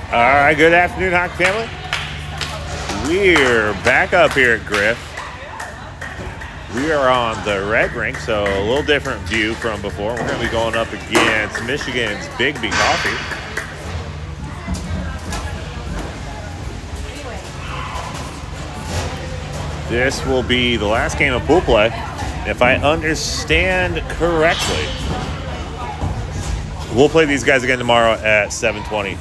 All right, good afternoon, hockey family. We're back up here at Griff. We are on the red rink, so a little different view from before. We're going to be going up against Michigan's Biggby Coffee. This will be the last game of pool play, if I understand correctly. We'll play these guys again tomorrow at 7:20.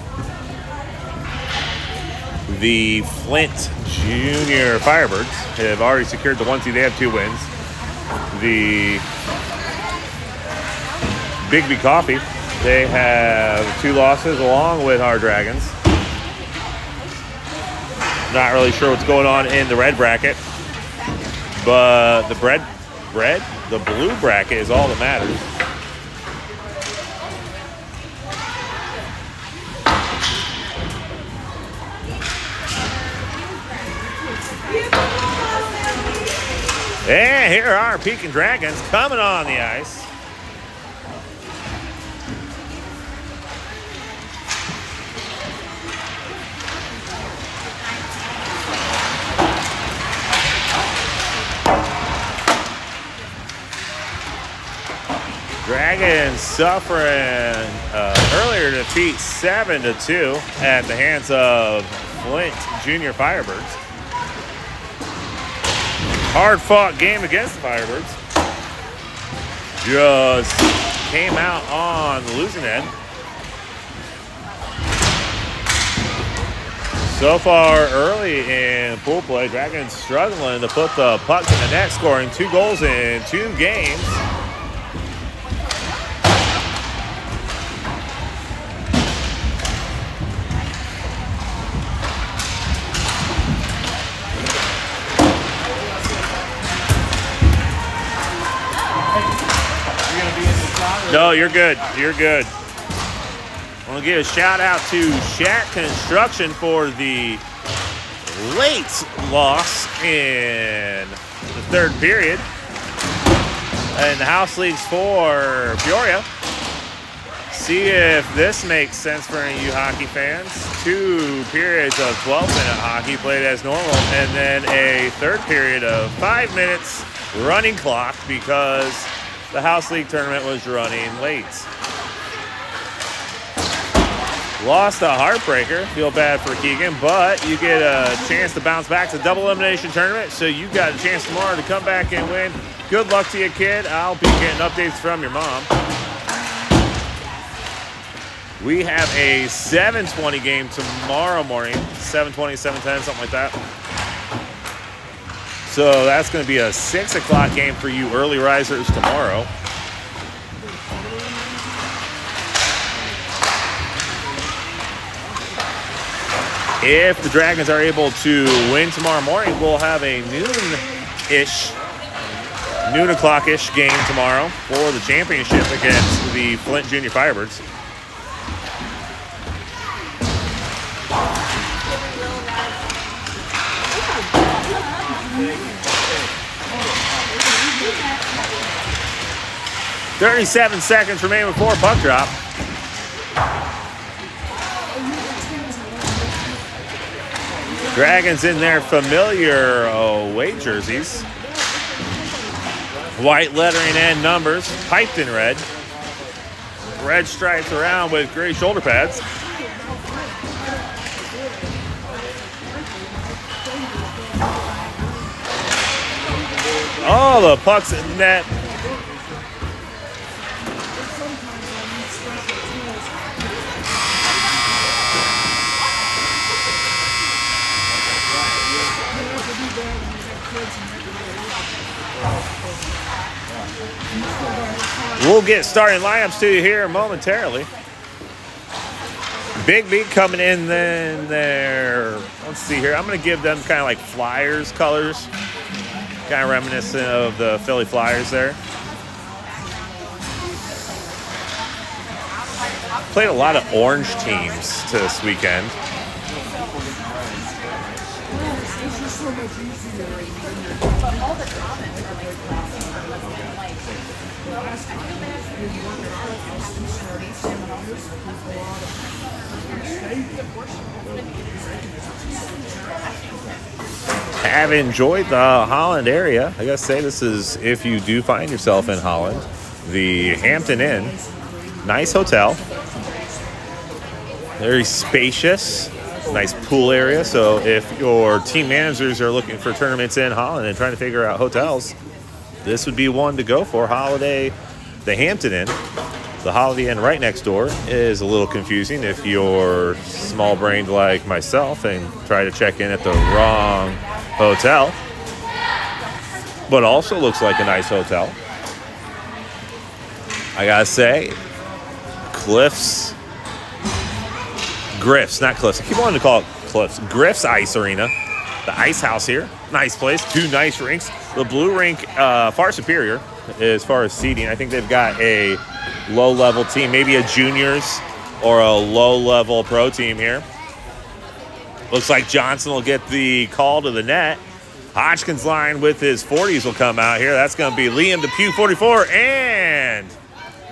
The Flint Junior Firebirds have already secured the 1-2. They have 2 wins. The Biggby Coffee, they have 2 losses along with our Dragons. Not really sure what's going on in the red bracket, but the blue bracket is all that matters. And here are Pekin Dragons coming on the ice. Dragons suffering earlier defeat 7-2 at the hands of Flint Junior Firebirds. Hard-fought game against the Firebirds. Just came out on the losing end. So far early in pool play, Dragons struggling to put the puck in the net, scoring 2 goals in 2 games. No, you're good. You're good. I want to give a shout out to Shack Construction for the late loss in the 3rd period. And the house leagues for Peoria. See if this makes sense for any of you hockey fans. 2 periods of 12-minute hockey played as normal, and then a 3rd period of 5 minutes running clock because the House League tournament was running late. Lost a heartbreaker. Feel bad for Keegan, but you get a chance to bounce back to double elimination tournament, so you got a chance tomorrow to come back and win. Good luck to you, kid. I'll be getting updates from your mom. We have a 7:20 game tomorrow morning. 7:20, 7:10, something like that. So that's going to be a 6 o'clock game for you early risers tomorrow. If the Dragons are able to win tomorrow morning, we'll have a noon o'clock-ish game tomorrow for the championship against the Flint Junior Firebirds. "37 seconds remain before puck drop." Dragons in their familiar away jerseys. White lettering and numbers, piped in red. Red stripes around with gray shoulder pads. Oh, the puck's in net. We'll get starting lineups to you here momentarily. Biggby coming in then there. Let's see here. I'm going to give them kind of like Flyers colors. Kind of reminiscent of the Philly Flyers there. Played a lot of orange teams to this weekend. Have enjoyed the Holland area. I gotta say, this is, if you do find yourself in Holland, the Hampton Inn. Nice hotel. Very spacious. Nice pool area. So if your team managers are looking for tournaments in Holland and trying to figure out hotels, this would be one to go for. Holiday, the Hampton Inn. The Holiday Inn right next door is a little confusing if you're small-brained like myself and try to check in at the wrong hotel. But also looks like a nice hotel. I gotta say, Griff's, not Cliffs. I keep wanting to call it Cliffs. Griff's Ice Arena. The ice house here. Nice place. 2 nice rinks. The blue rink, far superior as far as seating. I think they've got a low-level team, maybe a juniors or a low-level pro team here. Looks like Johnson will get the call to the net. Hodgkins line with his 40s will come out here. That's going to be Liam Depew, 44, and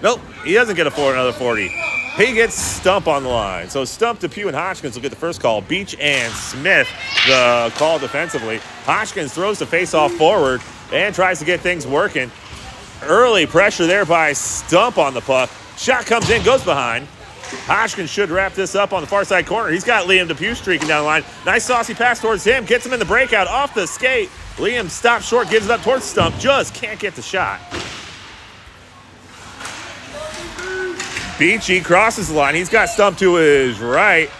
nope, he doesn't get another 40. He gets Stump on the line. So Stump, Depew, and Hodgkins will get the first call. Beach and Smith, the call defensively. Hodgkins throws the face-off forward and tries to get things working. Early pressure there by Stump on the puck. Shot comes in, goes behind. Hodgkins should wrap this up on the far side corner. He's got Liam Depew streaking down the line. Nice saucy pass towards him. Gets him in the breakout off the skate. Liam stops short, gives it up towards Stump. Just can't get the shot. Beachy crosses the line. He's got Stump to his right.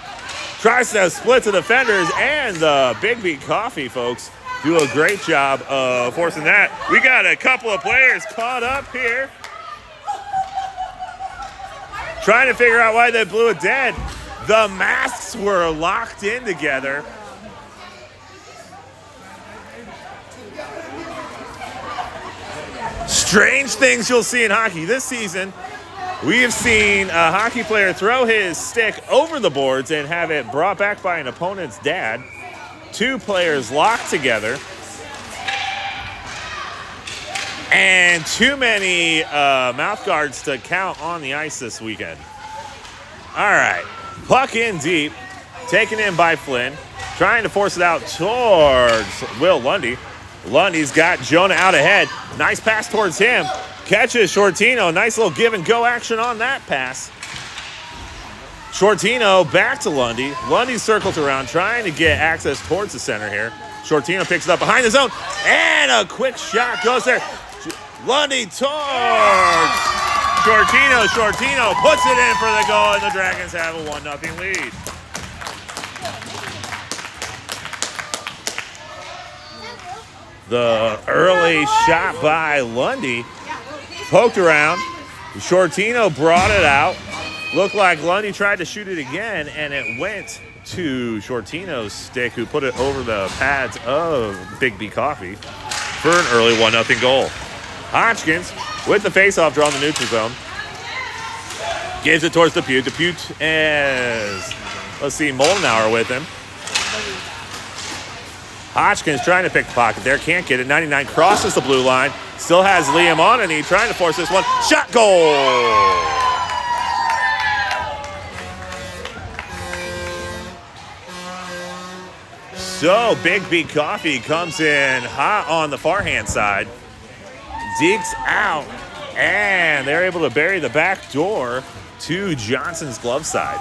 Tries to split the defenders, and the Biggby Coffee folks do a great job of forcing that. We got a couple of players caught up here, trying to figure out why they blew it dead. The masks were locked in together. Strange things you'll see in hockey this season. We have seen a hockey player throw his stick over the boards and have it brought back by an opponent's dad. 2 players locked together. And too many mouth guards to count on the ice this weekend. All right, puck in deep, taken in by Flynn, trying to force it out towards Will Lundy. Lundy's got Jonah out ahead. Nice pass towards him. Catches Shortino. Nice little give and go action on that pass. Shortino back to Lundy. Lundy circles around, trying to get access towards the center here. Shortino picks it up behind the zone, and a quick shot goes there. Lundy towards Shortino. Shortino puts it in for the goal, and the Dragons have a 1-0 lead. The early shot by Lundy poked around. Shortino brought it out. Looked like Lundy tried to shoot it again, and it went to Shortino's stick, who put it over the pads of Biggby Coffee for an early 1-0 goal. Hodgkins with the faceoff draw in the neutral zone. Gives it towards Depew. Depew is, let's see, Moldenauer with him. Hodgkins trying to pick the pocket there. Can't get it. 99 crosses the blue line. Still has Liam on, and he's trying to force this one. Shot goal! So Biggby Coffee comes in hot on the far hand side. Digs out, and they're able to bury the back door to Johnson's glove side.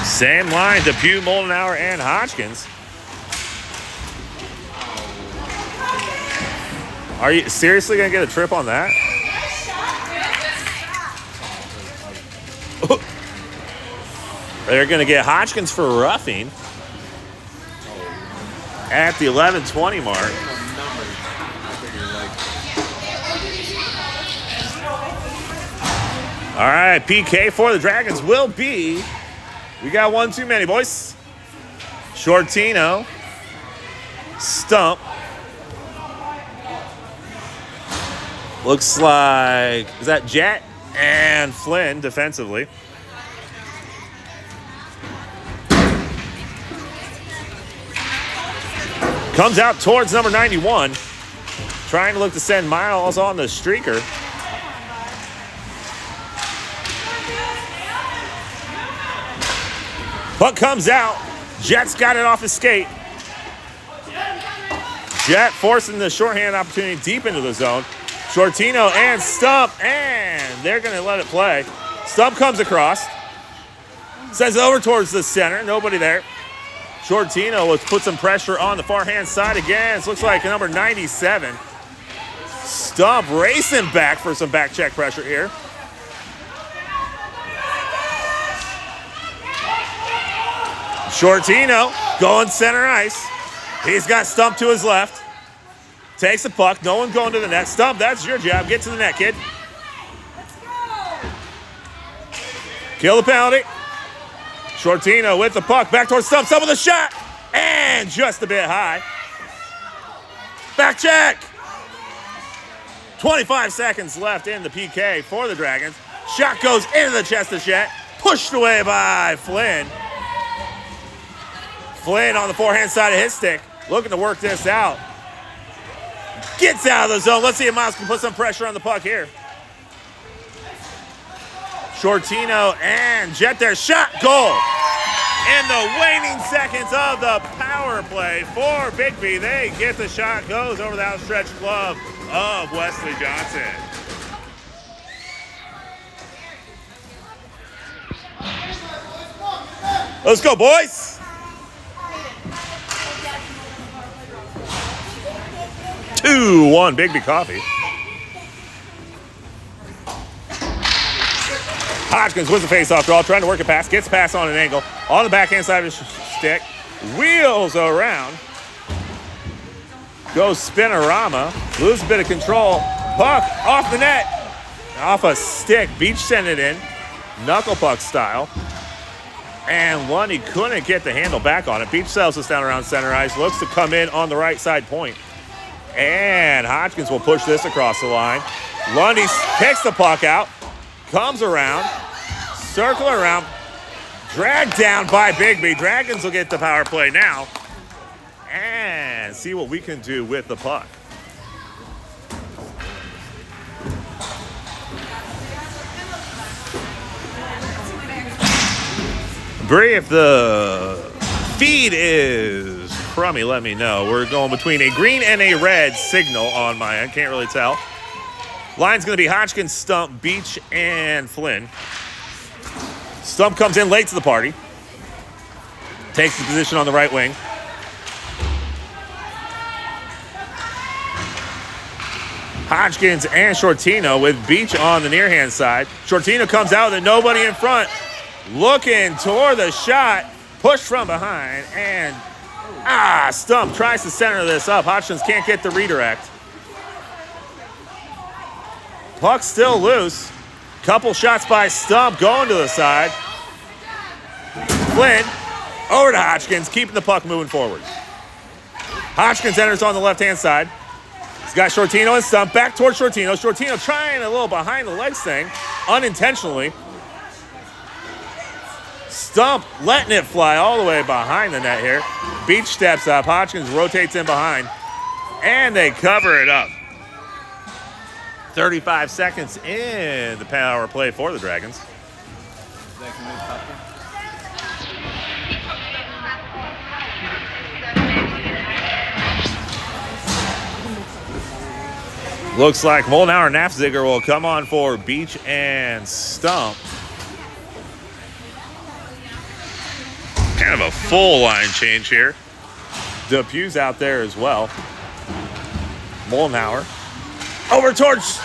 Same line, Depew, Moldenauer, and Hodgkins. Are you seriously going to get a trip on that? They're going to get Hodgkins for roughing at the 11:20 mark. All right, PK for the Dragons will be, we got one too many, boys. Shortino, Stump. Looks like, is that Jet and Flynn defensively? Comes out towards number 91. trying to look to send Miles on the streaker. Puck comes out. Jet's got it off his skate. Jet forcing the shorthand opportunity deep into the zone. Shortino and Stump, and they're going to let it play. Stump comes across. Sends it over towards the center. Nobody there. Shortino will put some pressure on the far hand side again. It looks like number 97. Stump racing back for some back check pressure here. Shortino going center ice. He's got Stump to his left. Takes the puck. No one going to the net. Stump, that's your job. Get to the net, kid. Kill the penalty. Shortino with the puck. Back towards Stump. Stump with a shot. And just a bit high. Back check. 25 seconds left in the PK for the Dragons. Shot goes into the chest of Chet. Pushed away by Flynn. Flynn on the forehand side of his stick. Looking to work this out. Gets out of the zone. Let's see if Miles can put some pressure on the puck here. Shortino and Jet there. Shot, goal. In the waning seconds of the power play for Biggby, they get the shot. Goes over the outstretched glove of Wesley Johnson. Let's go, boys. Two-one Biggby Coffee. Hodgkins wins the face-off draw, trying to work a pass, gets pass on an angle, on the backhand side of his stick, wheels around, goes spinorama, loses a bit of control, puck off the net, off a stick, Beach sent it in, knuckle puck style, and Lundy couldn't get the handle back on it. Beach sells us down around center ice, looks to come in on the right side point. And Hodgkins will push this across the line. Lundy picks the puck out, comes around, circle around, dragged down by Biggby. Dragons will get the power play now and see what we can do with the puck. Bree, if the feed is crummy, let me know. We're going between a green and a red signal on my end. Can't really tell. Line's going to be Hodgkins, Stump, Beach, and Flynn. Stump comes in late to the party. Takes the position on the right wing. Hodgkins and Shortino with Beach on the near hand side. Shortino comes out with nobody in front. Looking toward the shot. Pushed from behind, and Stump tries to center this up. Hodgkins can't get the redirect. Puck still loose. Couple shots by Stump going to the side. Flynn over to Hodgkins, keeping the puck moving forward. Hodgkins enters on the left-hand side. He's got Shortino and Stump back towards Shortino. Shortino trying a little behind the legs thing, unintentionally. Stump letting it fly all the way behind the net here. Beach steps up. Hodgkins rotates in behind. And they cover it up. 35 seconds in the power play for the Dragons. Looks like Molnauer and Nafziger will come on for Beach and Stump. Kind of a full line change here. Depew's out there as well. Molnauer over towards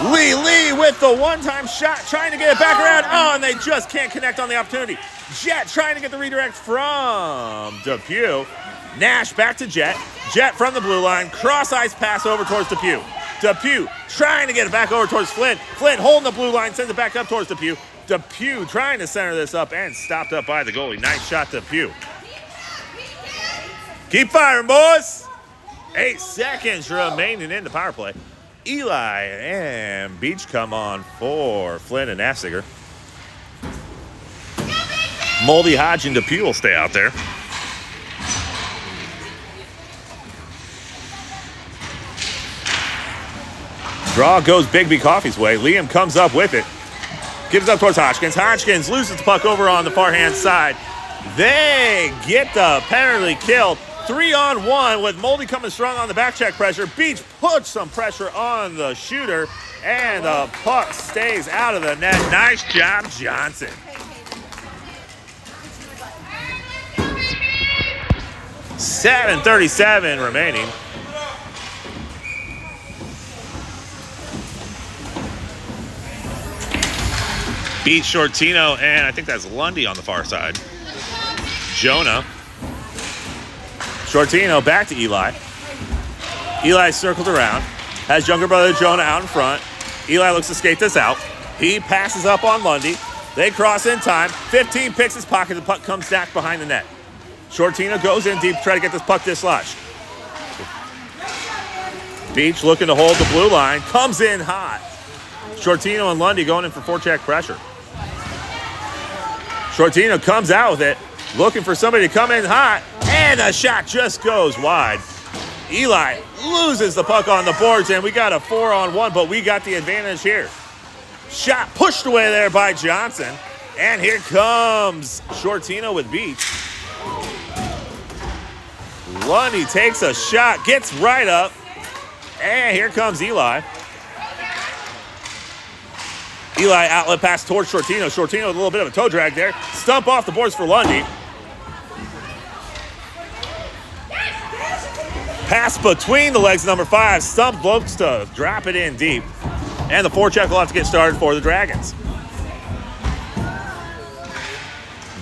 Lee. Lee with the one-time shot, trying to get it back around. Oh, and they just can't connect on the opportunity. Jet trying to get the redirect from Depew. Nash back to Jet. Jet from the blue line. Cross-ice pass over towards Depew. Depew trying to get it back over towards Flynn. Flynn holding the blue line, sends it back up towards Depew. Depew trying to center this up and stopped up by the goalie. Nice shot, Depew. Keep firing, boys. 8 seconds remaining in the power play. Eli and Beach come on for Flynn and Nafziger. Moldy, Hodge, and Depew will stay out there. Draw goes Biggby Coffee's way. Liam comes up with it. Gives up towards Hodgkins. Hodgkins loses the puck over on the far-hand side. They get the penalty kill. 3-on-1 with Moldy coming strong on the back check pressure. Beach puts some pressure on the shooter, and the puck stays out of the net. Nice job, Johnson. .7:37 remaining. Beat Shortino, and I think that's Lundy on the far side. Jonah. Shortino back to Eli. Eli circles around. Has younger brother Jonah out in front. Eli looks to skate this out. He passes up on Lundy. They cross in time. 15 picks his pocket. The puck comes back behind the net. Shortino goes in deep to try to get this puck dislodged. Beach looking to hold the blue line. Comes in hot. Shortino and Lundy going in for forecheck pressure. Shortino comes out with it. Looking for somebody to come in hot. And the shot just goes wide. Eli loses the puck on the boards, and we got a 4-on-1, but we got the advantage here. Shot pushed away there by Johnson. And here comes Shortino with Beach. Lundy takes a shot, gets right up. And here comes Eli. Eli outlet pass towards Shortino. Shortino with a little bit of a toe drag there. Stump off the boards for Lundy. Pass between the legs, number 5. Stump looks to drop it in deep. And the forecheck will have to get started for the Dragons.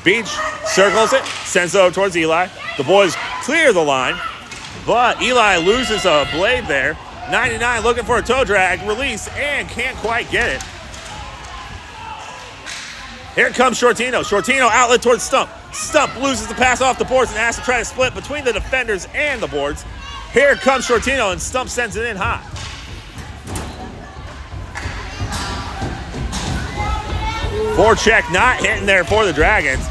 Beach circles it, sends it over towards Eli. The boys clear the line, but Eli loses a blade there. 99 looking for a toe drag, release, and can't quite get it. Here comes Shortino. Shortino outlet towards Stump. Stump loses the pass off the boards and has to try to split between the defenders and the boards. Here comes Shortino, and Stump sends it in hot. Forecheck not hitting there for the Dragons.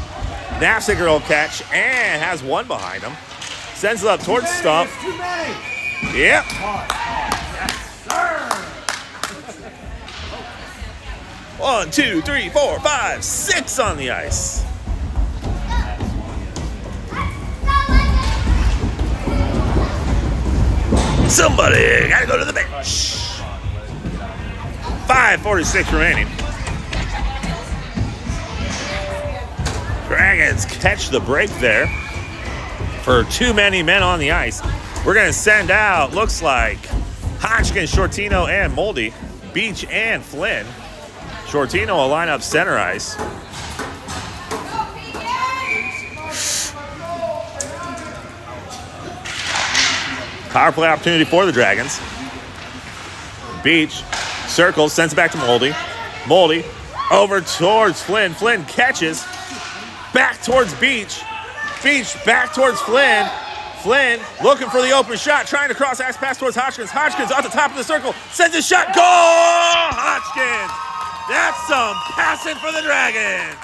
Nafsiger will catch and has one behind him. Sends it up towards Stump. Yep. Yes, sir. 1, 2, 3, 4, 5, 6 on the ice. Somebody gotta go to the bench. 5:46 remaining. Dragons catch the break there for too many men on the ice. We're gonna send out, looks like, Hodgkins, Shortino, and Moldy. Beach and Flynn. Shortino will line up center ice. Power play opportunity for the Dragons. Beach circles, sends it back to Moldy. Moldy over towards Flynn. Flynn catches. Back towards Beach. Beach back towards Flynn. Flynn looking for the open shot, trying to cross ice pass towards Hodgkins. Hodgkins at the top of the circle, sends a shot. Goal! Hodgkins! That's some passing for the Dragons.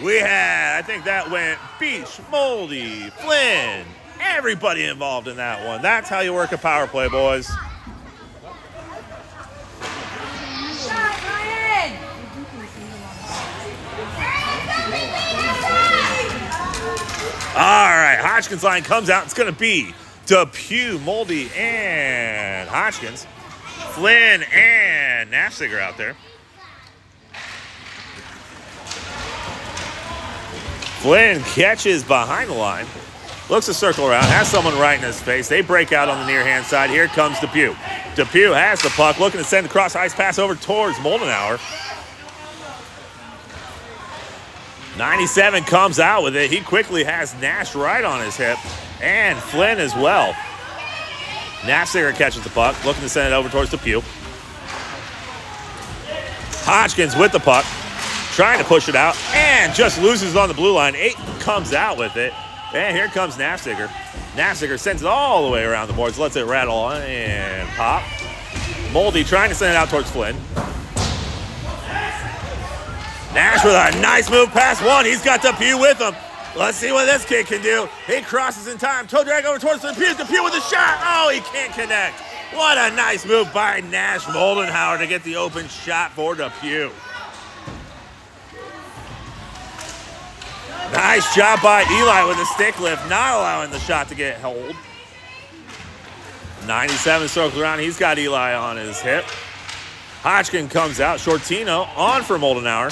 We had, I think that went Beach, Moldy, Flynn, everybody involved in that one. That's how you work a power play, boys. All right, Hodgkins line comes out. It's going to be Depew, Moldy, and Hodgkins. Flynn and Nafsiger out there. Flynn catches behind the line. Looks to circle around. Has someone right in his face. They break out on the near-hand side. Here comes Depew. Depew has the puck. Looking to send the cross-ice pass over towards Moldenauer. 97 comes out with it. He quickly has Nash right on his hip. And Flynn as well. Nafsiger catches the puck. Looking to send it over towards Depew. Hodgkins with the puck. Trying to push it out. And just loses on the blue line. 8 comes out with it. And here comes Nafsiger. Nafsiger sends it all the way around the boards. Lets it rattle on and pop. Moldy trying to send it out towards Flynn. Nash with a nice move past one. He's got Depew with him. Let's see what this kid can do. He crosses in time. Toe drag over towards Depew. Depew with a shot. Oh, he can't connect. What a nice move by Nash Moldenhauer to get the open shot for Depew. Nice job by Eli with the stick lift, not allowing the shot to get hold. 97 circles around. He's got Eli on his hip. Hodgkin comes out. Shortino on for Moldenhauer.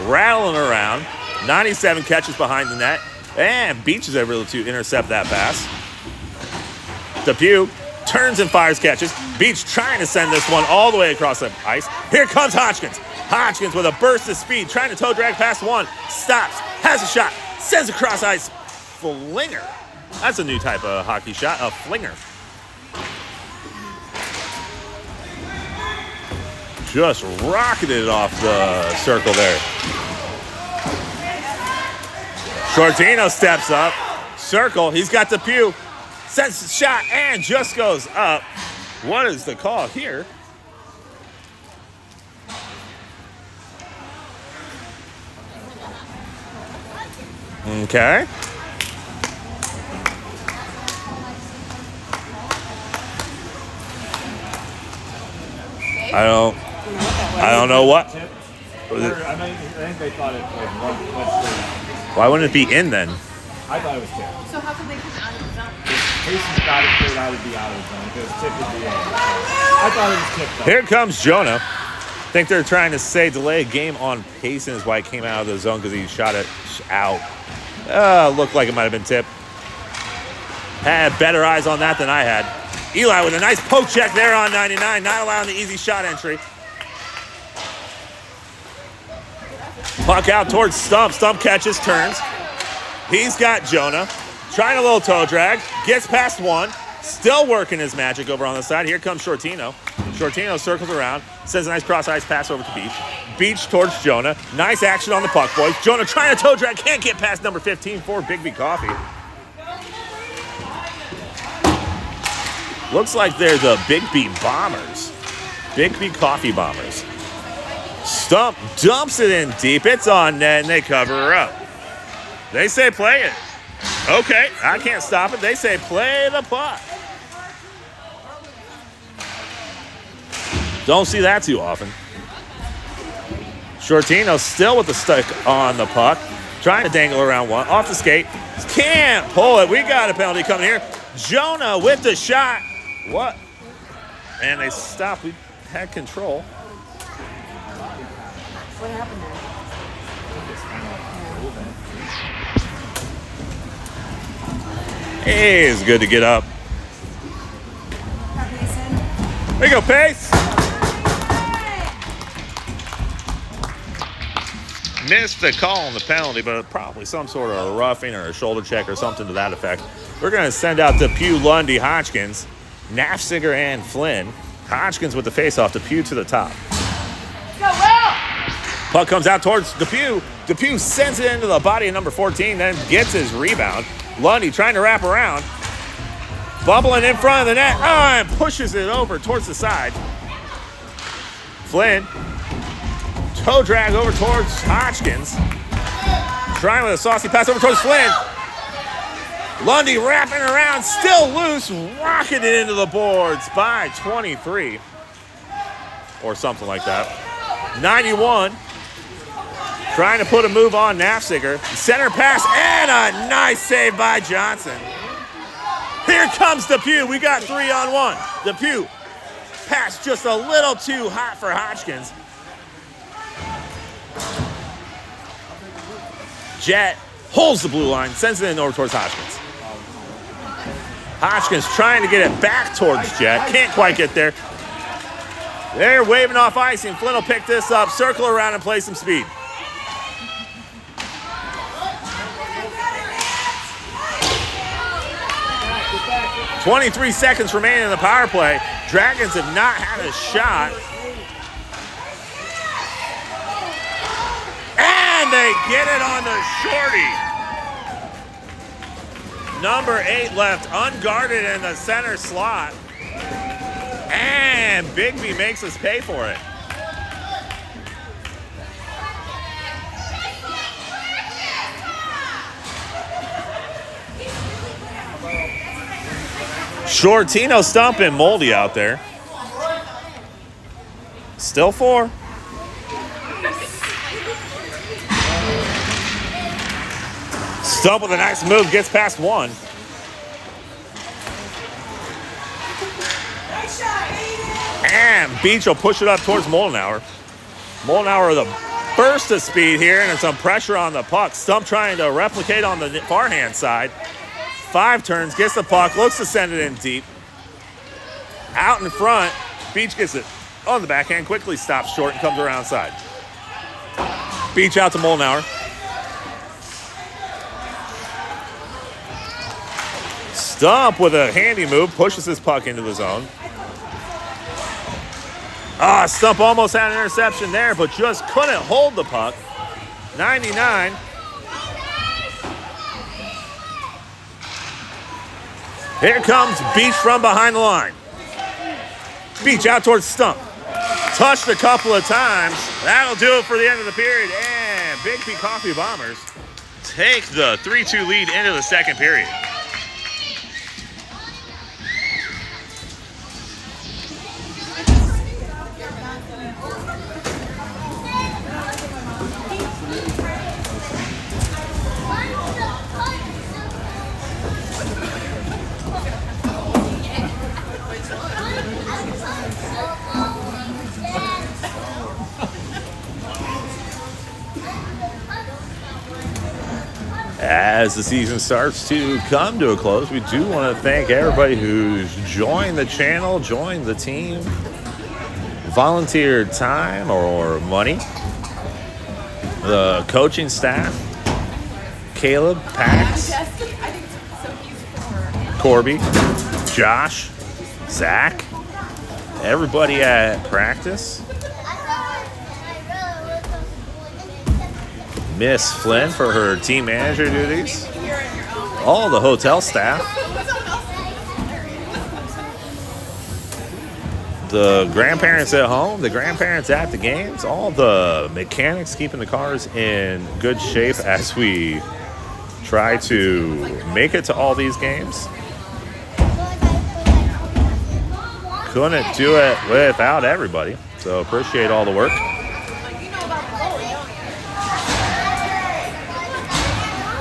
Rattling around. 97 catches behind the net. And Beach is able to intercept that pass. Depew turns and fires catches. Beach trying to send this one all the way across the ice. Here comes Hodgkins. Hodgkins with a burst of speed. Trying to toe drag past one. Stops. Has a shot. Sends across ice. Flinger. That's a new type of hockey shot. A flinger. Just rocketed it off the circle there. Shortino steps up. Circle. He's got Depew. Sends the shot and just goes up. What is the call here? Okay. I don't know what. I think they thought it like Why wouldn't it be in then? I thought it was tipped. So how come they come out of the zone? Casey's got it cleared out, it'd be out of the zone. If it was tipped, it'd be in. I thought it was tipped though. Here comes Jonah. I think they're trying to say delay a game on Payson is why it came out of the zone because he shot it out. Looked like it might have been tipped. Had better eyes on that than I had. Eli with a nice poke check there on 99, not allowing the easy shot entry. Puck out towards Stump. Stump catches, turns. He's got Jonah. Trying a little toe drag. Gets past one. Still working his magic over on the side. Here comes Shortino. Shortino circles around. Sends a nice cross-ice pass over to Beach. Beach towards Jonah. Nice action on the puck, boys. Jonah trying to toe drag. Can't get past number 15 for Biggby Coffee. Looks like they're the Biggby Bombers. Biggby Coffee Bombers. Stump dumps it in deep. It's on net, and they cover her up. They say play it. Okay, I can't stop it. They say play the puck. Don't see that too often. Shortino still with the stick on the puck. Trying to dangle around one. Off the skate. Can't pull it. We got a penalty coming here. Jonah with the shot. What? And they stopped. We had control. What happened there? Hey, it's good to get up. There you go, Pace. Missed the call on the penalty, but probably some sort of a roughing or a shoulder check or something to that effect. We're going to send out Depew, Lundy, Hodgkins, Nafziger, and Flynn. Hodgkins with the face-off, Depew to the top. Go, Will! Puck comes out towards Depew. Depew sends it into the body of number 14, then gets his rebound. Lundy trying to wrap around. Bubbling in front of the net. And pushes it over towards the side. Flynn. Toe drag over towards Hodgkins. Trying with a saucy pass over towards Flynn. Lundy wrapping around, still loose, rocketing it into the boards by 23. Or something like that. 91. Trying to put a move on Nafziger. Center pass and a nice save by Johnson. Here comes Depew. We got 3-on-1. Depew pass just a little too hot for Hodgkins. Jet holds the blue line, sends it in over towards Hodgkins. Hodgkins trying to get it back towards Jet. Can't quite get there. They're waving off icing. Flynn will pick this up, circle around, and play some speed. .23 seconds remaining in the power play. Dragons have not had a shot. And they get it on the shorty. Number 8 left unguarded in the center slot. And Biggby makes us pay for it. Shortino stumping Moldy out there. Still 4. Stump with a nice move, gets past 1. And Beach will push it up towards Moldenauer. Moldenauer with a burst of speed here and some pressure on the puck. Stump trying to replicate on the far hand side. 5 turns, gets the puck, looks to send it in deep. Out in front, Beach gets it on the backhand, quickly stops short and comes around side. Beach out to Moldenauer. Stump with a handy move, pushes his puck into the zone. Stump almost had an interception there, but just couldn't hold the puck. 99. Here comes Beach from behind the line. Beach out towards Stump. Touched a couple of times. That'll do it for the end of the period. And Biggby Coffee Bombers take the 3-2 lead into the second period. As the season starts to come to a close, we do want to thank everybody who's joined the channel, joined the team, volunteered time or money, the coaching staff, Caleb, Pax, Corby, Josh, Zach, everybody at practice, Miss Flynn for her team manager duties, all the hotel staff, the grandparents at home, the grandparents at the games, all the mechanics keeping the cars in good shape as we try to make it to all these games. Couldn't do it without everybody, so appreciate all the work.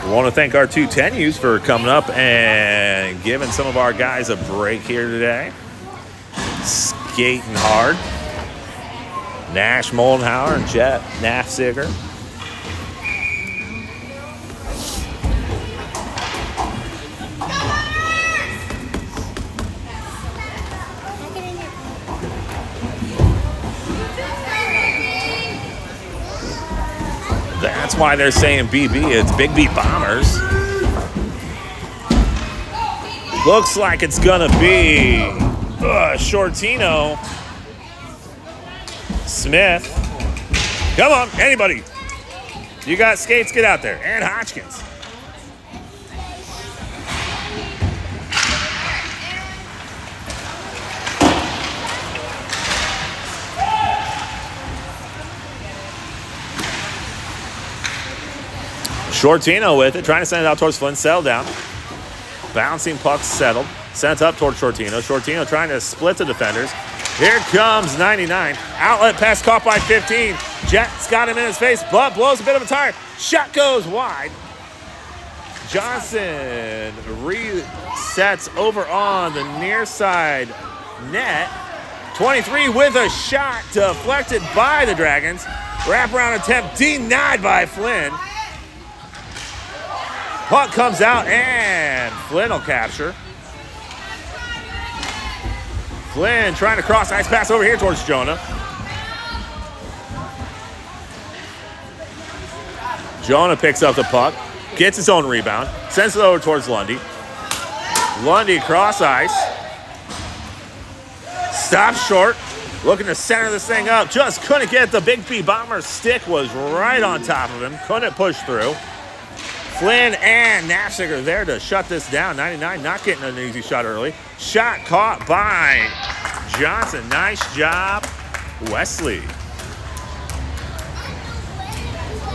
We want to thank our 210Us for coming up and giving some of our guys a break here today. Skating hard. Nash Moldenhauer and Jet Nafziger. That's why they're saying BB. It's Biggby Bombers. Looks like it's gonna be Shortino, Smith. Come on, anybody. You got skates, get out there. And Hodgkins. Shortino with it, trying to send it out towards Flynn. Settled down. Bouncing puck settled. Sent up towards Shortino. Shortino trying to split the defenders. Here comes 99. Outlet pass caught by 15. Jet's got him in his face, but blows a bit of a tire. Shot goes wide. Johnson resets over on the near side net. 23 with a shot deflected by the Dragons. Wraparound attempt denied by Flynn. Puck comes out and Flynn will capture. Flynn trying to cross ice pass over here towards Jonah. Jonah picks up the puck, gets his own rebound, sends it over towards Lundy. Lundy cross ice. Stops short, looking to center this thing up. Just couldn't get the Biggby Bomber. Stick was right on top of him. Couldn't push through. Flynn and Nafziger there to shut this down. 99 not getting an easy shot early. Shot caught by Johnson. Nice job, Wesley.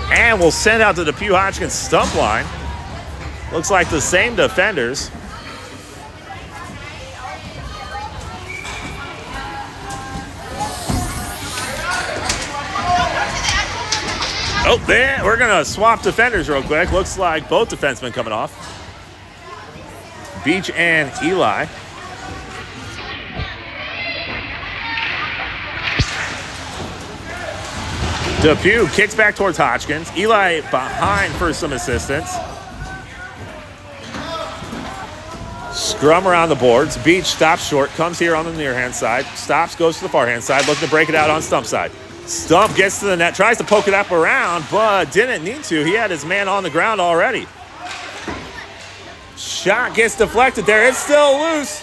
And we'll send out to the Pew Hodgkins stump line. Looks like the same defenders. Oh, man, we're going to swap defenders real quick. Looks like both defensemen coming off. Beach and Eli. Depew kicks back towards Hodgkins. Eli behind for some assistance. Scrum around the boards. Beach stops short, comes here on the near hand side. Stops, goes to the far hand side, looking to break it out on Stump side. Stump gets to the net, tries to poke it up around, but didn't need to. He had his man on the ground already. Shot gets deflected there. It's still loose.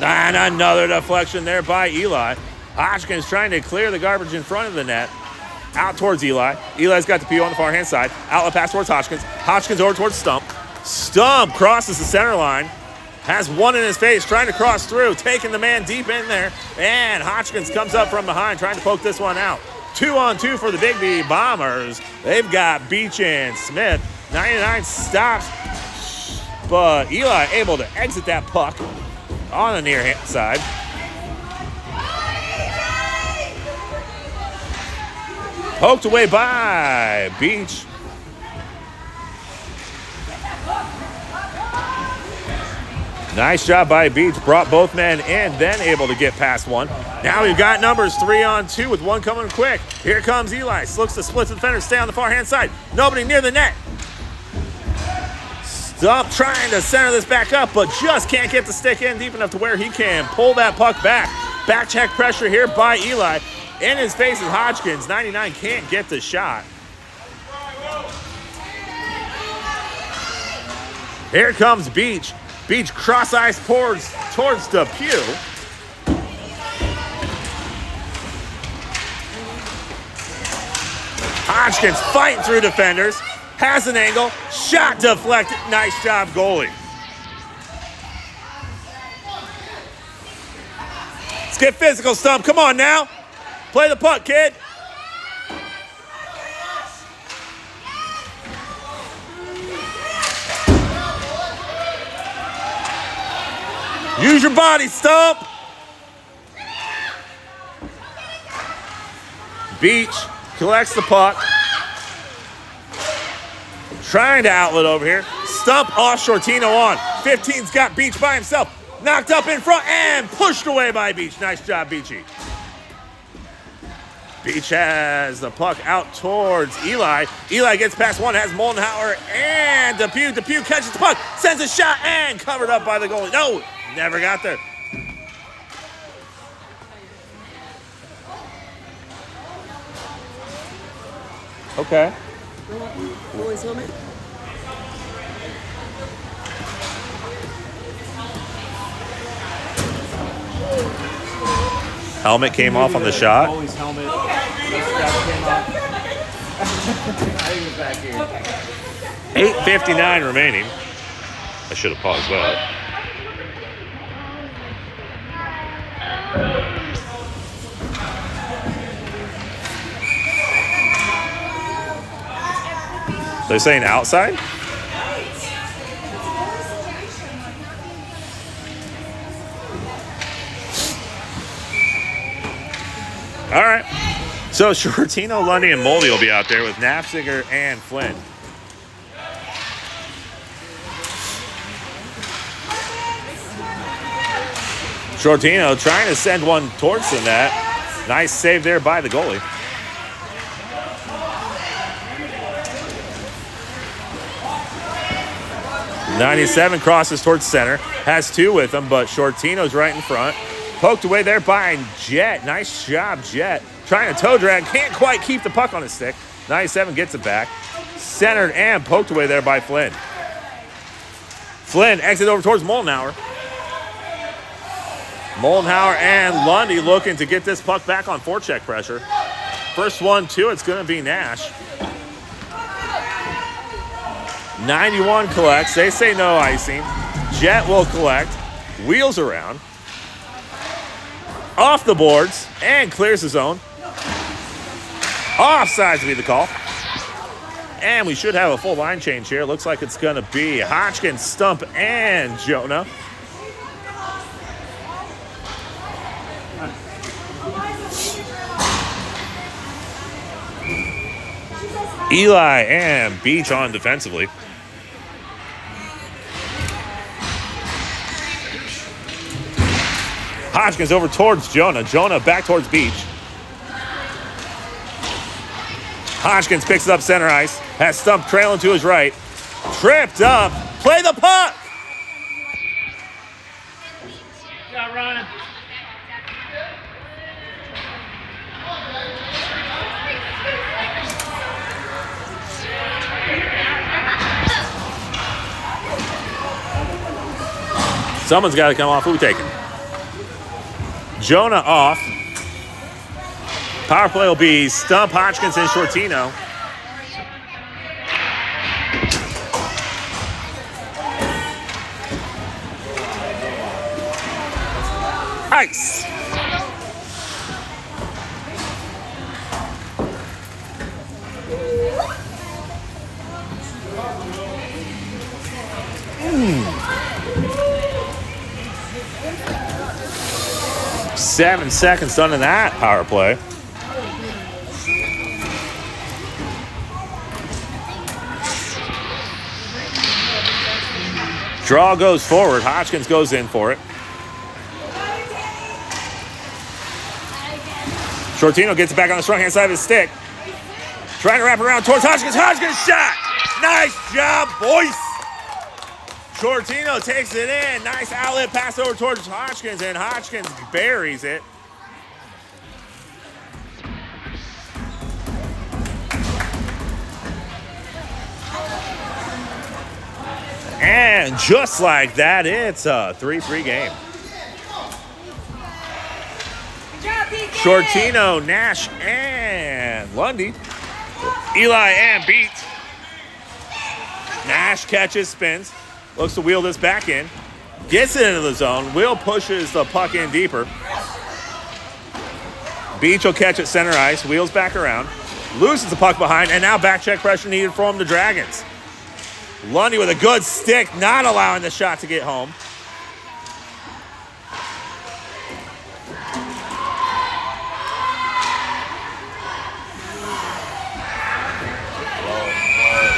And another deflection there by Eli. Hodgkins trying to clear the garbage in front of the net. Out towards Eli. Eli's got the PO on the far hand side. Outlet pass towards Hodgkins. Hodgkins over towards Stump. Stump crosses the center line. Has one in his face, trying to cross through, taking the man deep in there. And Hodgkins comes up from behind, trying to poke this one out. 2-on-2 for the Biggby Bombers. They've got Beach and Smith. 99 stops, but Eli able to exit that puck on the near hand side. Poked away by Beach. Nice job by Beach. Brought both men in, then able to get past one. Now we've got numbers 3-on-2 with one coming quick. Here comes Eli. Looks to split the defender, stay on the far hand side. Nobody near the net. Stump trying to center this back up, but just can't get the stick in deep enough to where he can pull that puck back. Back check pressure here by Eli. In his face is Hodgkins. 99 can't get the shot. Here comes Beach. Beach cross ice towards Depew. Hodgkins fighting through defenders. Has an angle. Shot deflected. Nice job, goalie. Let's get physical, Stump. Come on now. Play the puck, kid. Use your body, Stump. Beach collects the puck. Trying to outlet over here. Stump off Shortino on. 15's got Beach by himself. Knocked up in front and pushed away by Beach. Nice job, Beachy. Beach has the puck out towards Eli. Eli gets past one, has Moldenhauer and Depew. Depew catches the puck, sends a shot, and covered up by the goalie. No, never got there. Okay. Boys helmet. Helmet came off on the shot. Always helmet. Came off. I think it was back here. 8:59 remaining. I should have paused that. They're saying outside? All right. So Shortino, Lundy, and Moldy will be out there with Nafziger and Flynn. Shortino trying to send one towards the net. Nice save there by the goalie. '97 crosses towards center. Has two with him, but Shortino's right in front. Poked away there by Jet. Nice job, Jet. Trying to toe drag. Can't quite keep the puck on his stick. 97 gets it back. Centered and poked away there by Flynn. Flynn exits over towards Moldenhauer. Moldenhauer and Lundy looking to get this puck back on forecheck pressure. First one, two, it's going to be Nash. 91 collects. They say no icing. Jet will collect. Wheels around. Off the boards and clears the zone. Offsides will be the call. And we should have a full line change here. Looks like it's going to be Hodgkins, Stump, and Jonah. Eli and Beach on defensively. Hodgkins over towards Jonah. Jonah back towards Beach. Hodgkins picks it up center ice. Has Stump trailing to his right. Tripped up. Play the puck. Yeah, Ryan. Someone's got to come off. Who taking? Jonah off. Power play will be Stump, Hodgkins, and Shortino. Ice. Mm. 7 seconds done in that power play. Draw goes forward. Hodgkins goes in for it. Shortino gets it back on the strong hand side of his stick. Trying to wrap around towards Hodgkins. Hodgkins shot. Nice job, boys. Shortino takes it in. Nice outlet pass over towards Hodgkins, and Hodgkins buries it. And just like that, it's a 3-3 game. Shortino, Nash, and Lundy. Eli and Beat. Nash catches, spins. Looks to wheel this back in. Gets it into the zone. Will pushes the puck in deeper. Beach will catch it center ice. Wheels back around. Loses the puck behind. And now back check pressure needed from the Dragons. Lundy with a good stick. Not allowing the shot to get home.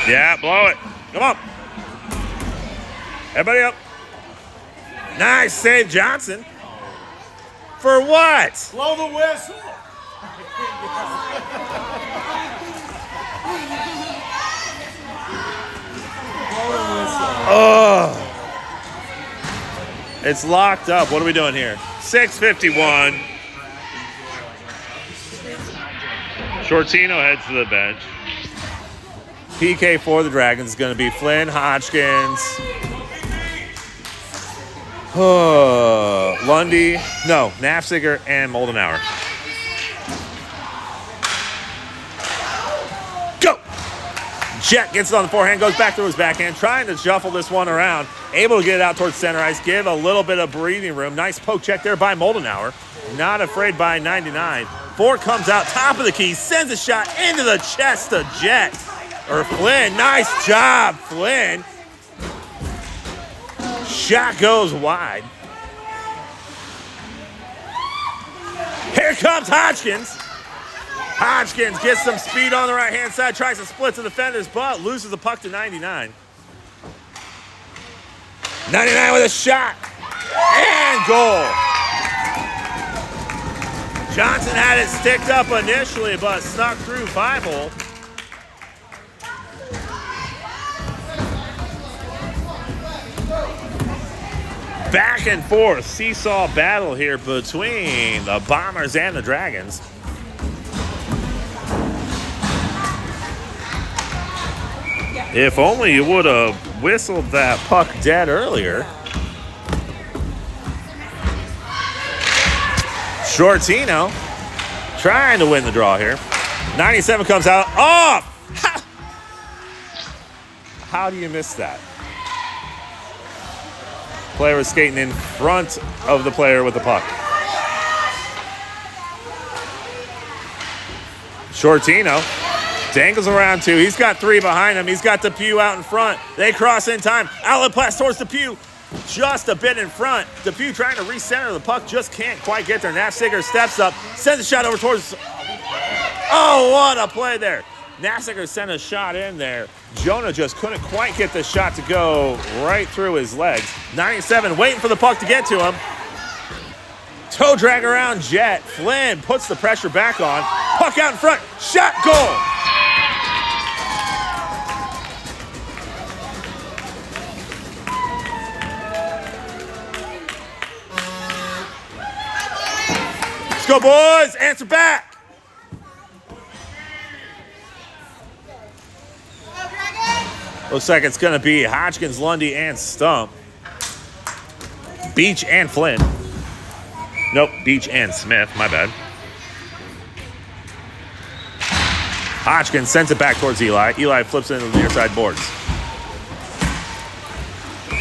Yeah, blow it. Come on. Everybody up. Nice save, Johnson. For what? Blow the whistle. Oh. It's locked up. What are we doing here? 6:51. Shortino heads to the bench. PK for the Dragons is going to be Flynn, Hodgkins, Lundy, no, Nafziger, and Moldenauer. Go! Jet gets it on the forehand, goes back through his backhand, trying to shuffle this one around. Able to get it out towards center ice, give a little bit of breathing room. Nice poke check there by Moldenauer. Not afraid by 99. Ford comes out, top of the key, sends a shot into the chest of Jet. Or Flynn, nice job, Flynn. Shot goes wide. Here comes Hodgkins. Hodgkins gets some speed on the right-hand side, tries to split the defenders, but loses the puck to 99. 99 with a shot. And goal. Johnson had it sticked up initially, but snuck through 5-hole. Back and forth seesaw battle here between the Bombers and the Dragons. If only you would have whistled that puck dead earlier. Shortino trying to win the draw here. 97 comes out. Off! How do you miss that? Player was skating in front of the player with the puck. Shortino dangles around two. He's got 3 behind him. He's got Depew out in front. They cross in time. Outlet pass towards Depew. Just a bit in front. Depew trying to recenter the puck. Just can't quite get there. Nafziger steps up. Sends a shot over towards... Oh, what a play there. Nassiger sent a shot in there. Jonah just couldn't quite get the shot to go right through his legs. 97 waiting for the puck to get to him. Toe drag around Jet. Flynn puts the pressure back on. Puck out in front. Shot, goal. Let's go, boys. Answer back. Looks like it's going to be Hodgkins, Lundy, and Stump. Beach and Flynn. Nope, Beach and Smith. My bad. Hodgkins sends it back towards Eli. Eli flips into the near side boards.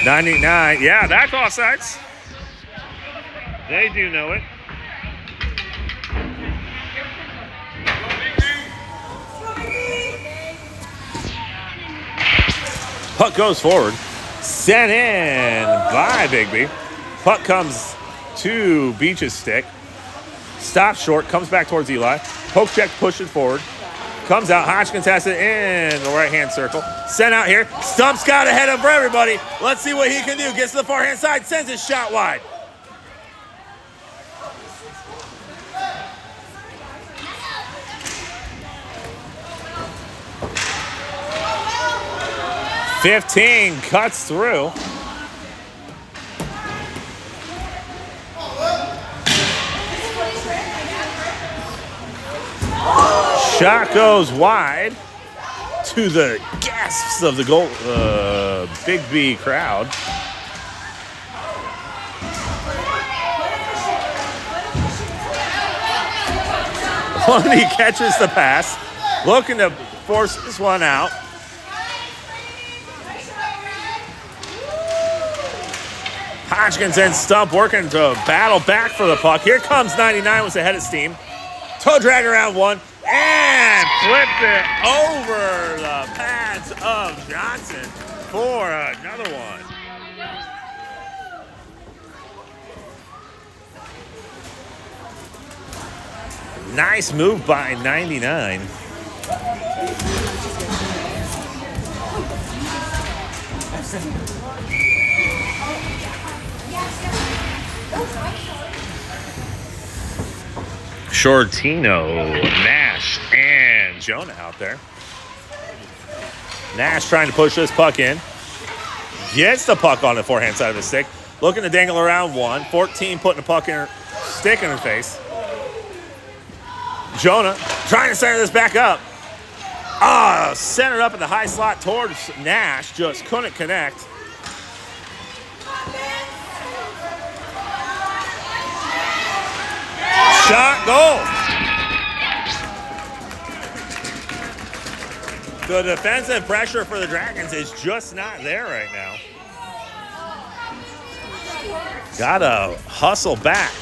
99. Yeah, that's offsides. They do know it. Puck goes forward. Sent in by Biggby. Puck comes to Beach's stick. Stops short. Comes back towards Eli. Poke check, push it forward. Comes out. Hodgkins has it in the right-hand circle. Sent out here. Stump's got ahead of everybody. Let's see what he can do. Gets to the far-hand side. Sends his shot wide. $15 cuts through. Shot goes wide to the gasps of the Biggby crowd. Lundy catches the pass, looking to force this one out. Hodgkins and Stump working to battle back for the puck. Here comes 99 with the head of steam. Toe drag around one and flipped it over the pads of Johnson for another one. Nice move by 99. Shortino, Nash, and Jonah out there. Nash trying to push this puck in. Gets the puck on the forehand side of the stick. Looking to dangle around one. 14 putting the puck in her stick in her face. Jonah trying to center this back up. Centered up in the high slot towards Nash. Just couldn't connect. Shot, goal. The defensive pressure for the Dragons is just not there right now. Gotta hustle back.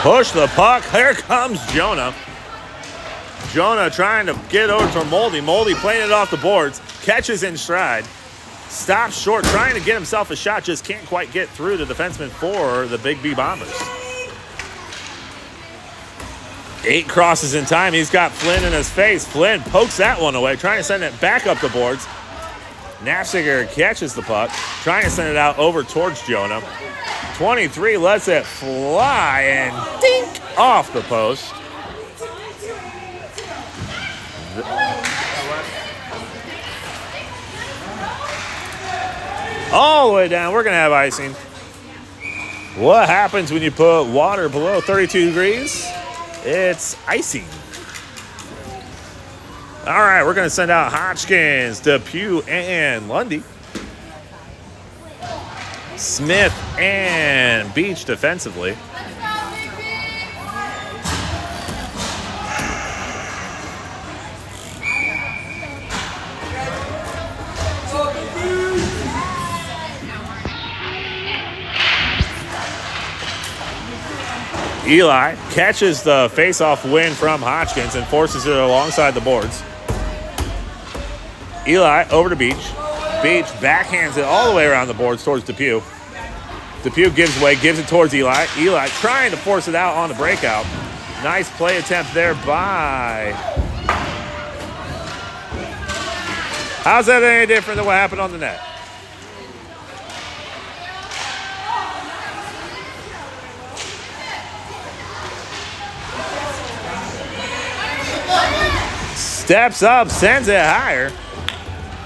Push the puck. Here comes Jonah. Jonah trying to get over to Moldy. Moldy playing it off the boards. Catches in stride. Stops short, trying to get himself a shot. Just can't quite get through the defenseman for the Biggby Bombers. 8 crosses in time. He's got Flynn in his face. Flynn pokes that one away, trying to send it back up the boards. Nassiger catches the puck, trying to send it out over towards Jonah. 23 lets it fly and dink off the post. All the way down. We're going to have icing. What happens when you put water below 32 degrees? It's icing. All right, we're going to send out Hodgkins, Depew, and Lundy. Smith and Beach defensively. Eli catches the face-off win from Hodgkins and forces it alongside the boards. Eli over to Beach. Beach backhands it all the way around the boards towards Depew. Depew gives way, gives it towards Eli. Eli trying to force it out on the breakout. Nice play attempt there by... How's that any different than what happened on the net? Steps up, sends it higher.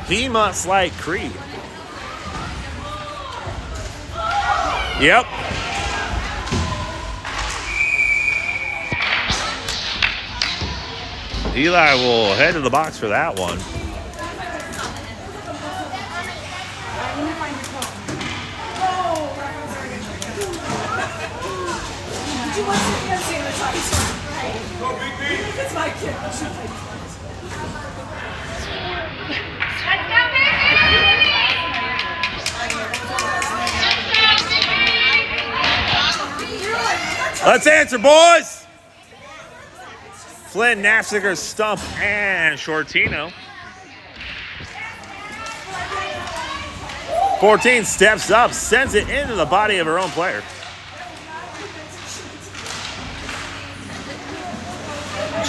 He must like Creed. Yep. Eli will head to the box for that one. Go, Biggby. It's my kid. Let's answer, boys. Flynn, Nafziger, Stump, and Shortino. 14 steps up, sends it into the body of her own player.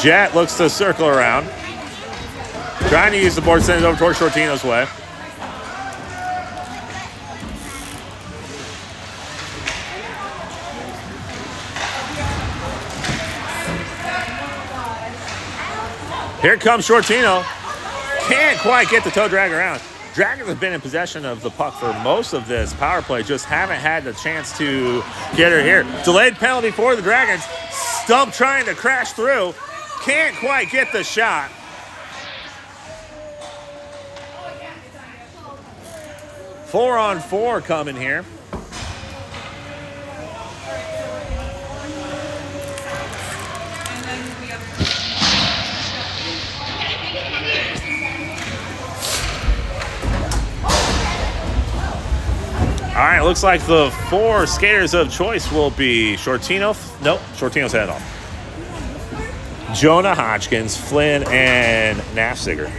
Jet looks to circle around. Trying to use the board, send it over towards Shortino's way. Here comes Shortino. Can't quite get the toe drag around. Dragons have been in possession of the puck for most of this power play. Just haven't had the chance to get her here. Delayed penalty for the Dragons. Stump trying to crash through. Can't quite get the shot. Four on four coming here. All right, looks like the four skaters of choice will be Shortino. Nope, Shortino's head off. Jonah, Hodgkins, Flynn, and Nafziger.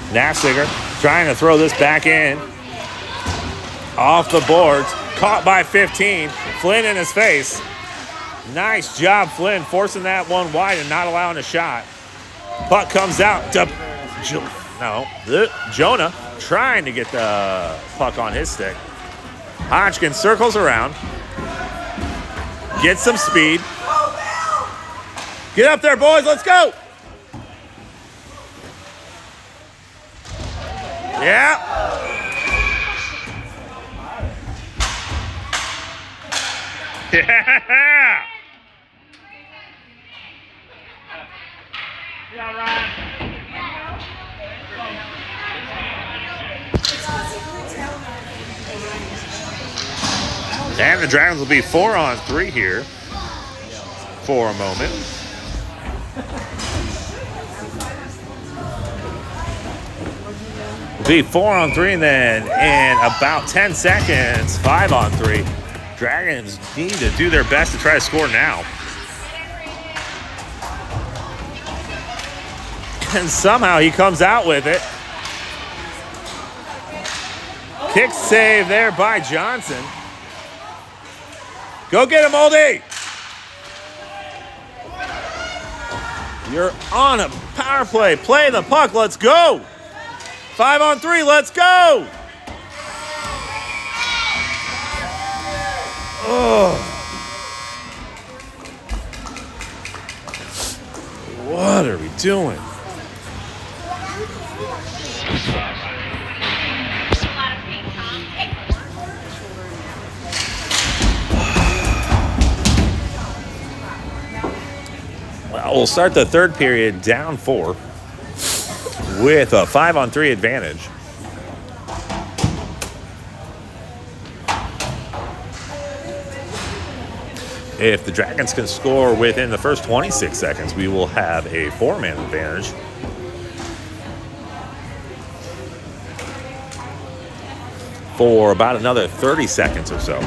Nafziger trying to throw this back in. Off the boards. Caught by 15. Flynn in his face. Nice job, Flynn, forcing that one wide and not allowing a shot. Puck comes out to Jonah trying to get the puck on his stick. Hodgkins circles around. Gets some speed. Get up there, boys. Let's go. Yeah. Yeah. Yeah, Ryan. And the Dragons will be 4 on 3 here for a moment. Will be 4 on 3, and then in about 10 seconds, 5 on 3. Dragons need to do their best to try to score now. And somehow he comes out with it. Kick save there by Johnson. Go get him, Oldie. You're on a power play. Play the puck. Let's go. 5 on 3. Let's go. Oh. What are we doing? Well, we'll start the third period down 4 with a 5 on 3 advantage. If the Dragons can score within the first 26 seconds, we will have a 4-man advantage. for about another 30 seconds or so.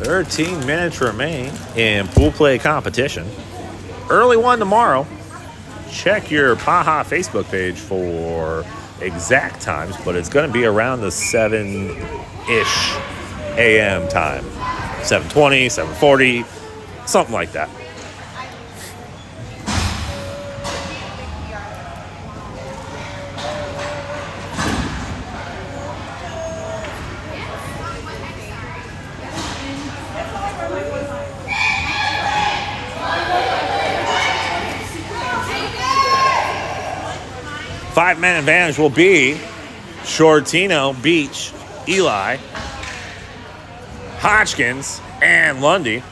"13 minutes remain in pool play competition. Early one tomorrow. Check your Paha Facebook page for exact times, but it's going to be around the 7-ish a.m. time. 7:20, 7:40, something like that. Five-man advantage will be Shortino, Beach, Eli, Hodgkins, and Lundy.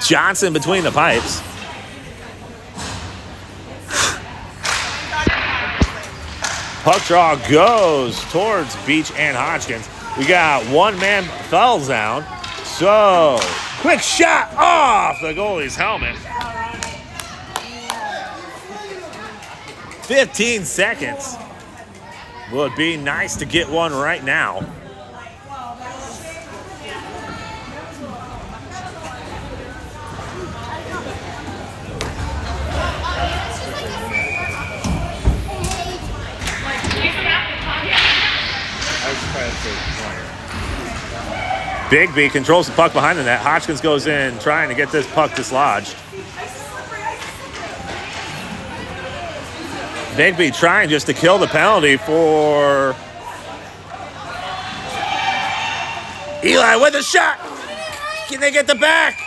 Johnson between the pipes. Puck draw goes towards Beach and Hodgkins. We got one man fell down. So, quick shot off the goalie's helmet. 15 seconds. Would be nice to get one right now. Biggby controls the puck behind the net. Hodgkins goes in trying to get this puck dislodged. Biggby trying just to kill the penalty for Eli with a shot. Can they get the back?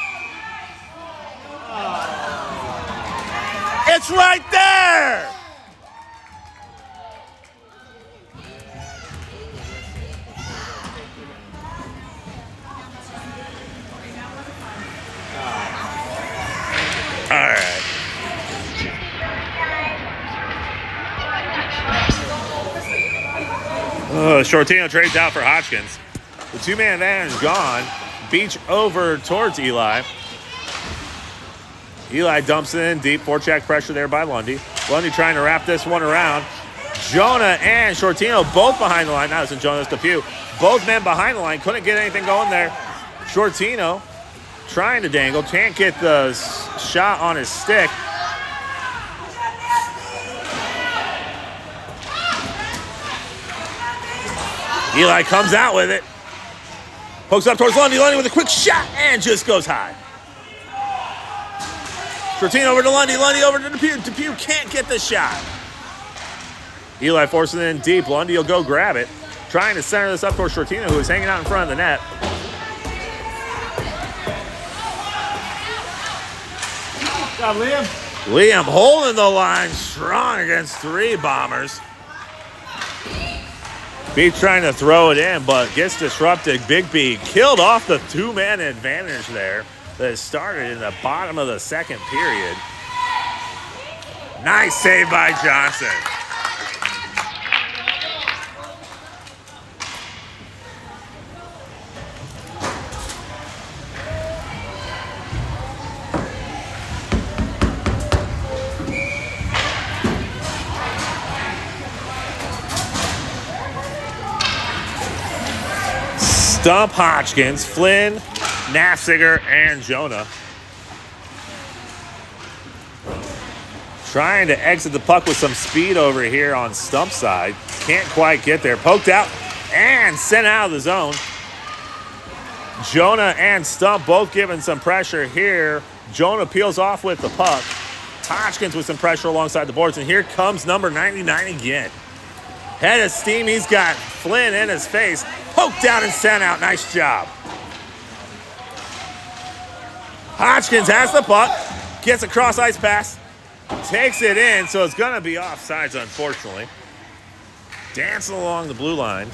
It's right there. All right. Shortino trades out for Hodgkins. The two-man advantage is gone. Beach over towards Eli. Eli dumps it in deep. Forecheck pressure there by Lundy. Lundy trying to wrap this one around. Jonah and Shortino both behind the line. Now it's in Jonah's Depew. Both men behind the line. Couldn't get anything going there. Shortino trying to dangle. Can't get the shot on his stick. Eli comes out with it. Pokes up towards Lundy. Lundy with a quick shot and just goes high. Shortino over to Lundy. Lundy over to Depew. Depew can't get the shot. Eli forcing it in deep. Lundy will go grab it. Trying to center this up towards Shortino, who is hanging out in front of the net. Good job, Liam. Liam holding the line strong against three Bombers. Beach trying to throw it in, but gets disrupted. Biggby killed off the two-man advantage there that started in the bottom of the second period. Nice save by Johnson. Stump, Hodgkins, Flynn, Nafziger, and Jonah. Trying to exit the puck with some speed over here on Stump's side. Can't quite get there. Poked out and sent out of the zone. Jonah and Stump both giving some pressure here. Jonah peels off with the puck. Hodgkins with some pressure alongside the boards. And here comes number 99 again. Head of steam, he's got Flynn in his face. Poked out and sent out. Nice job. Hodgkins has the puck. Gets a cross-ice pass. Takes it in, so it's going to be offsides, unfortunately. Dancing along the blue line.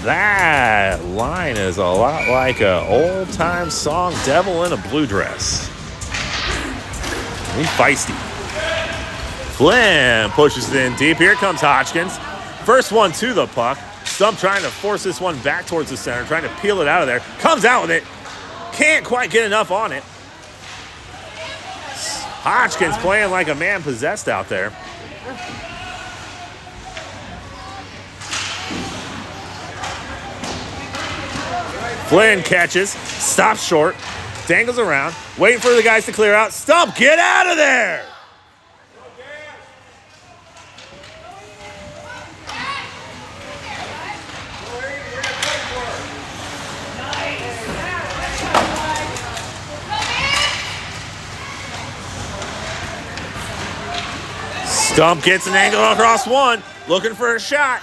That line is a lot like an old-time song, Devil in a Blue Dress. He's feisty. Flynn pushes it in deep. Here comes Hodgkins. First one to the puck. Stump trying to force this one back towards the center, trying to peel it out of there. Comes out with it. Can't quite get enough on it. Hodgkins playing like a man possessed out there. Flynn catches, stops short, dangles around, waiting for the guys to clear out. Stump, get out of there! Stump gets an angle across one, looking for a shot.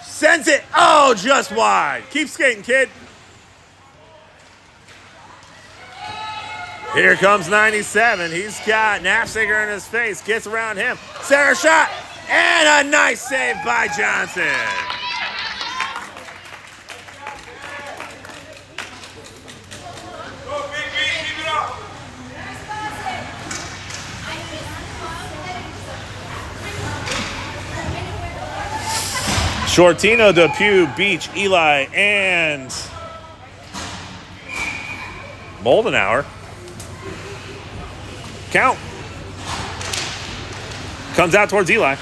Sends it, oh, just wide. Keep skating, kid. Here comes 97. He's got Knapsaker in his face. Gets around him. Center shot. And a nice save by Johnson. Go, Biggby, keep it up. Shortino, Depew, Beach, Eli, and Moldenauer. Count. Comes out towards Eli.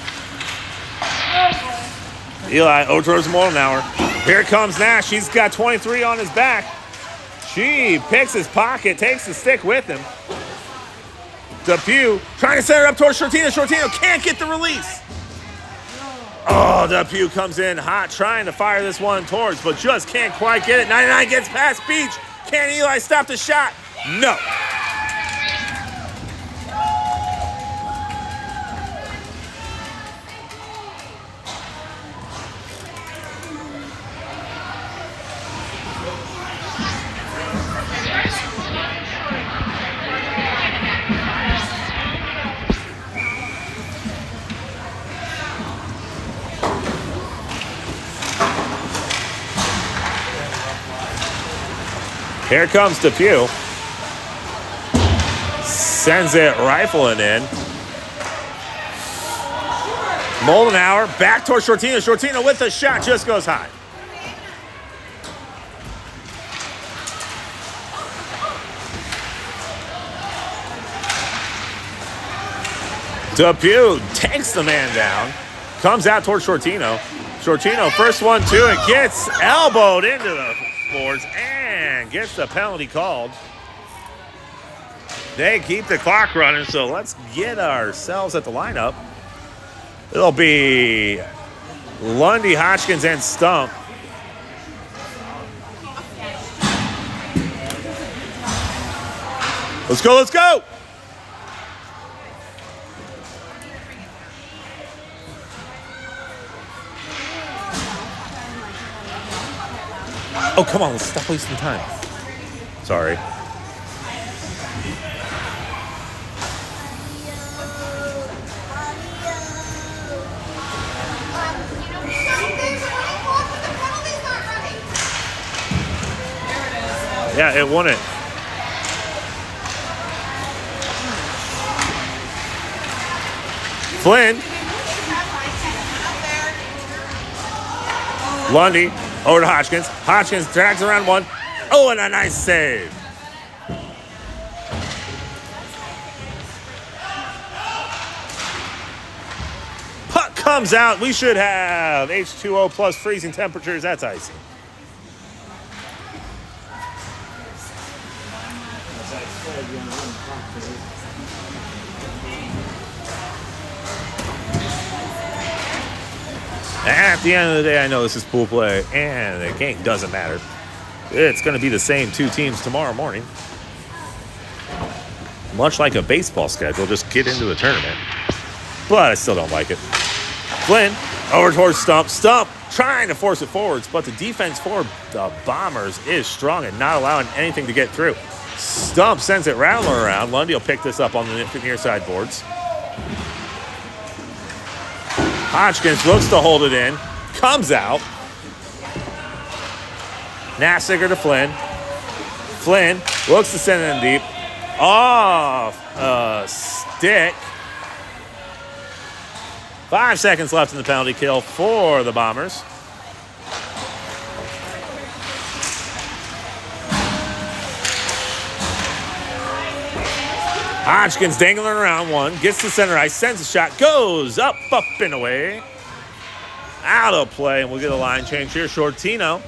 Eli over towards Moldenauer. Here comes Nash. He's got 23 on his back. She picks his pocket, takes the stick with him. Depew trying to set her up towards Shortino. Shortino can't get the release. Oh, Depew comes in hot, trying to fire this one towards, but just can't quite get it. 99 gets past Beach. Can Eli stop the shot? No. Here comes Depew. Sends it rifling in. Moldenauer back towards Shortino. Shortino with the shot, just goes high. Depew takes the man down. Comes out towards Shortino. Shortino, first one to it, gets elbowed into the boards and gets the penalty called. They keep the clock running, so let's get ourselves at the lineup. It'll be Lundy, Hodgkins, and Stump. Let's go, let's go! Oh, come on, let's stop wasting time. Sorry. Yeah, it won it. Flynn. Lundy over to Hodgkins. Hodgkins drags around one. Oh, and a nice save. Puck comes out. We should have H2O plus freezing temperatures. That's icy. At the end of the day, I know this is pool play, and the game doesn't matter. It's going to be the same two teams tomorrow morning. Much like a baseball schedule, just get into the tournament. But I still don't like it. Flynn, over towards Stump. Stump trying to force it forwards, but the defense for the Bombers is strong and not allowing anything to get through. Stump sends it rattling around. Lundy will pick this up on the near side boards. Hodgkins looks to hold it in, comes out. Nassiger to Flynn. Flynn looks to send it in deep. Off a stick. 5 seconds left in the penalty kill for the Bombers. Hodgkins dangling around one. Gets to center ice. Sends a shot. Goes up and away. Out of play. And we'll get a line change here. Shortino.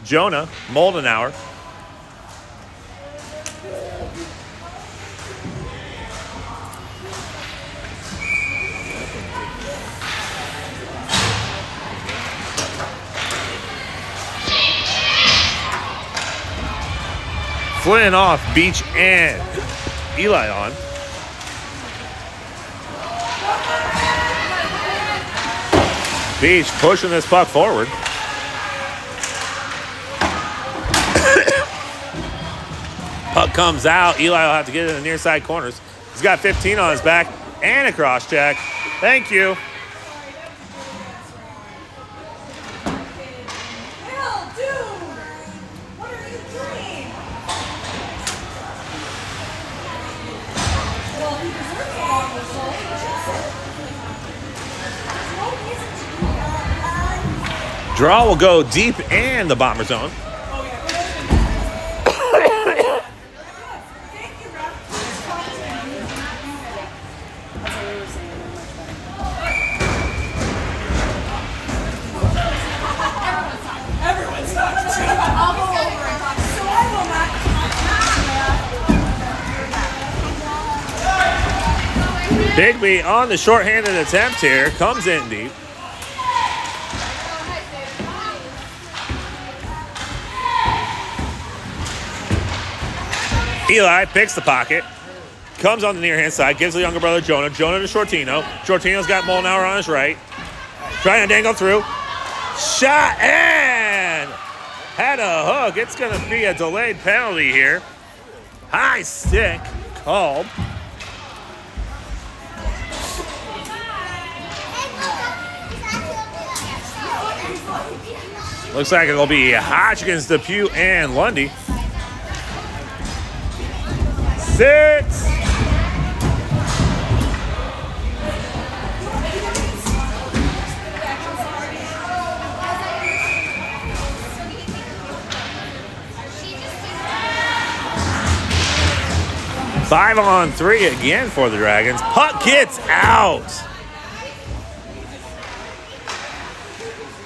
Jonah. Moldenauer. Flynn off, Beach and Eli on. Beach pushing this puck forward. Puck comes out. Eli will have to get it in the near side corners. He's got 15 on his back and a cross check. Thank you. Draw will go deep in the Bomber zone. Biggby on the shorthanded attempt here. Comes in deep. Eli picks the pocket, comes on the near hand side, gives the younger brother Jonah. Jonah to Shortino. Shortino's got Moldenauer on his right. Trying to dangle through. Shot and had a hook. It's going to be a delayed penalty here. High stick called. Looks like it'll be Hodgkins, Depew, and Lundy. 6. Five on 3 again for the Dragons. Puck gets out.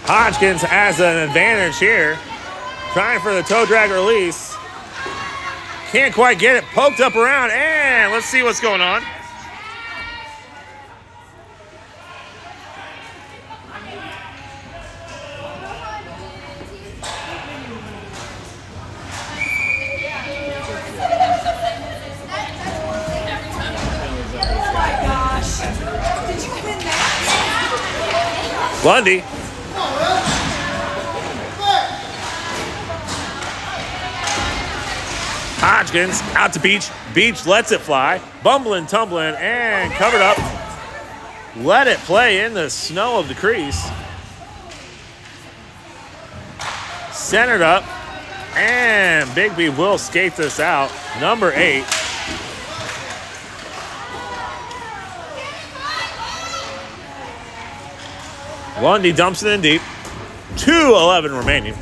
Hodgkins has an advantage here. Trying for the toe drag release. Can't quite get it. Poked up around. And let's see what's going on. Lundy. Hodgkins out to Beach. Beach lets it fly. Bumbling, tumbling, and covered up. Let it play in the snow of the crease. Centered up. And Biggby will skate this out. Number 8. Lundy dumps it in deep. 2:11 remaining.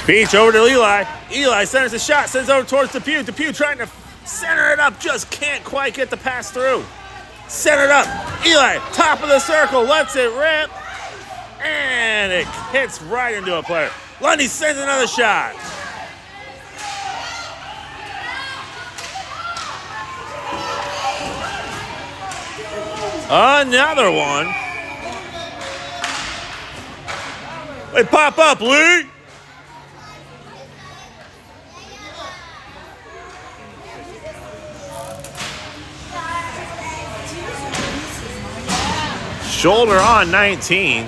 Beach over to Eli. Eli centers the shot, sends over towards Depew. Depew trying to center it up, just can't quite get the pass through. Centered up. Eli, top of the circle, lets it rip. And it hits right into a player. Lundy sends another shot. Another one. They pop up, Lee. Shoulder on 19.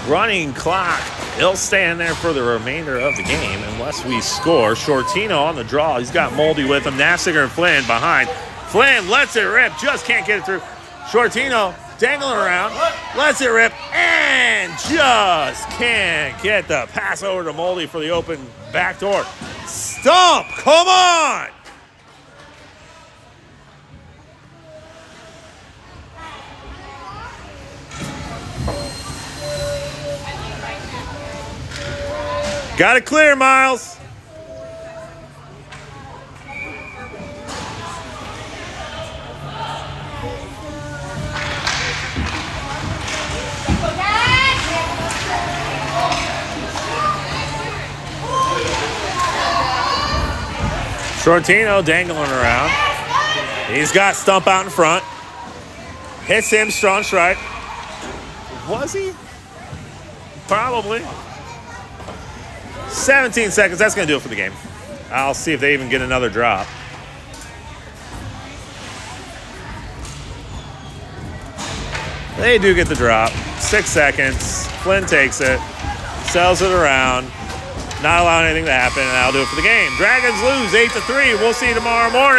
Running clock. He'll stand there for the remainder of the game unless we score. Shortino on the draw. He's got Moldy with him. Nassiger and Flynn behind. Flynn lets it rip, just can't get it through. Shortino dangling around, lets it rip, and just can't get the pass over to Moldy for the open back door. Stump, come on! Got it clear, Miles. Shortino dangling around. He's got Stump out in front. Hits him strong strike. Was he? Probably. 17 seconds. That's going to do it for the game. I'll see if they even get another drop. They do get the drop. 6 seconds. Flynn takes it. Sells it around. Not allowing anything to happen, and that'll do it for the game. Dragons lose 8-3. We'll see you tomorrow morning.